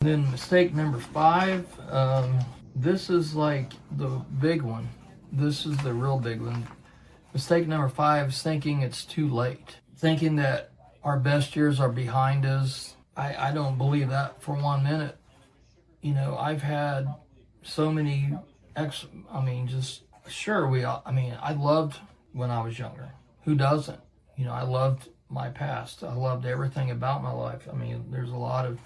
Then mistake number 5, this is like the big one. This is the real big one. Mistake number 5 is thinking it's too late. Thinking that our best years are behind us. I don't believe that for 1 minute. You know, I've had so many I loved when I was younger. Who doesn't? You know, I loved my past. I loved everything about my life. I mean, there's a lot of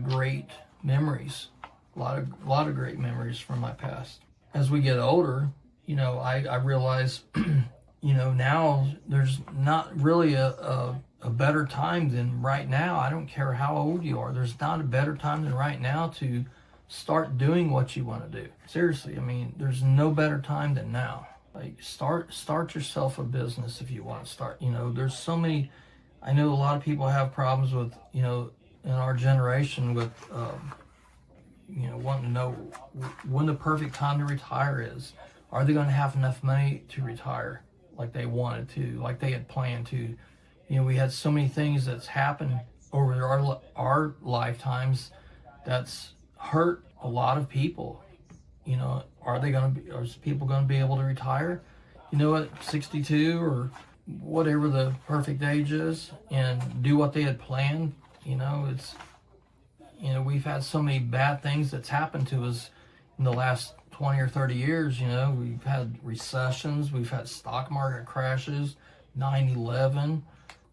great memories, a lot of great memories from my past. As we get older, you know, I realize, you know, now there's not really a better time than right now. I don't care how old you are. There's not a better time than right now to start doing what you want to do. Seriously, I mean, there's no better time than now. Like, start yourself a business if you want to start. You know, there's so many. I know a lot of people have problems with, you know, in our generation with, you know, wanting to know when the perfect time to retire is. Are they going to have enough money to retire like they wanted to, like they had planned to? You know, we had so many things that's happened over our lifetimes that's hurt a lot of people. You know, are people going to be able to retire, you know, at 62 or whatever the perfect age is, and do what they had planned? You know, we've had so many bad things that's happened to us in the last 20 or 30 years. You know, we've had recessions, we've had stock market crashes, 9/11,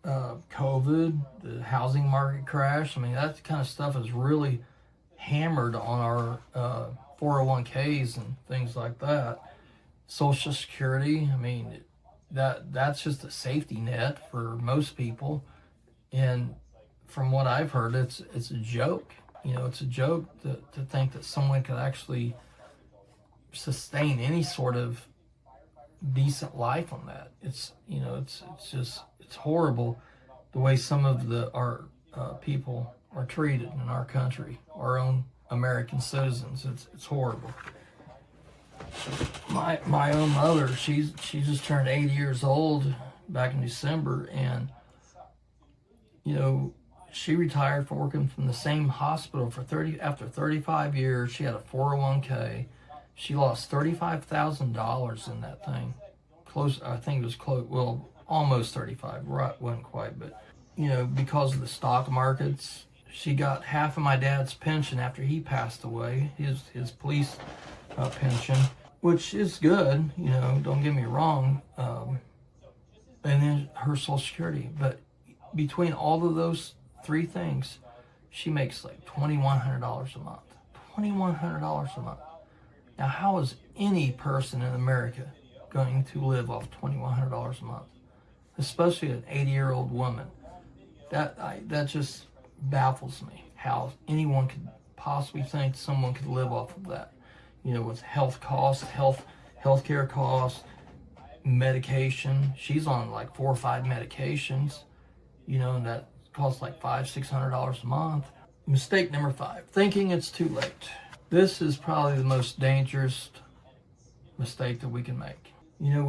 COVID, the housing market crash. I mean, that kind of stuff has really hammered on our 401ks and things like that. Social Security, I mean, that's just a safety net for most people. And from what I've heard, it's a joke. You know, it's a joke to think that someone could actually sustain any sort of decent life on that. It's, you know, it's horrible the way some of our people are treated in our country, our own American citizens. It's horrible. My own mother, she just turned 80 years old back in December, and you know, she retired from working from the same hospital after 35 years. She had a 401k. She lost $35,000 in that thing. I think it was close, well, almost 35, right, wasn't quite, but you know, because of the stock markets, she got half of my dad's pension after he passed away, his police pension, which is good, you know, don't get me wrong, and then her Social Security. But between all of those 3 things, she makes like $2,100 a month. $2,100 a month. Now, how is any person in America going to live off $2,100 a month? Especially an 80-year-old woman. That just baffles me, how anyone could possibly think someone could live off of that. You know, with health costs, healthcare costs, medication. She's on like 4 or 5 medications, you know, and that costs like $500-$600 a month. Mistake number 5, thinking it's too late. This is probably the most dangerous mistake that we can make. You know,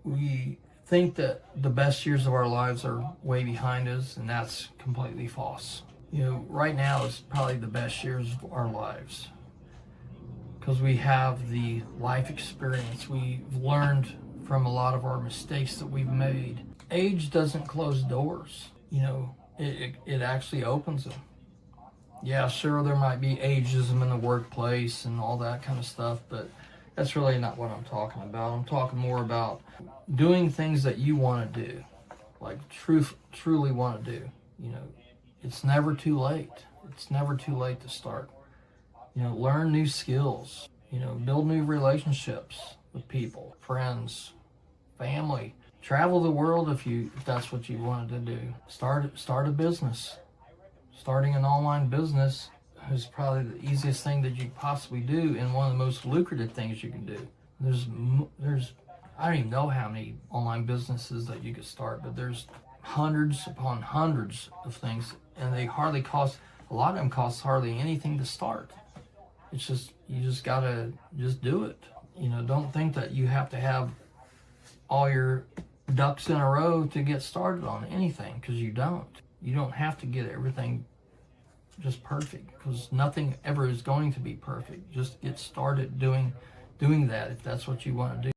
we think that the best years of our lives are way behind us, and that's completely false. You know, right now is probably the best years of our lives because we have the life experience. We've learned from a lot of our mistakes that we've made. Age doesn't close doors. You know, it actually opens them. Yeah, sure, there might be ageism in the workplace and all that kind of stuff, but that's really not what I'm talking about. I'm talking more about doing things that you want to do, like truly want to do. You know, it's never too late. It's never too late to start. You know, learn new skills. You know, build new relationships with people, friends, family. Travel the world if that's what you wanted to do. Start a business. Starting an online business is probably the easiest thing that you could possibly do, and one of the most lucrative things you can do. There's I don't even know how many online businesses that you could start, but there's hundreds upon hundreds of things, and they hardly cost, a lot of them cost hardly anything to start. It's just, you just gotta just do it. You know, don't think that you have to have all your ducks in a row to get started on anything, because you don't. You don't have to get everything just perfect, because nothing ever is going to be perfect. Just get started doing that if that's what you want to do.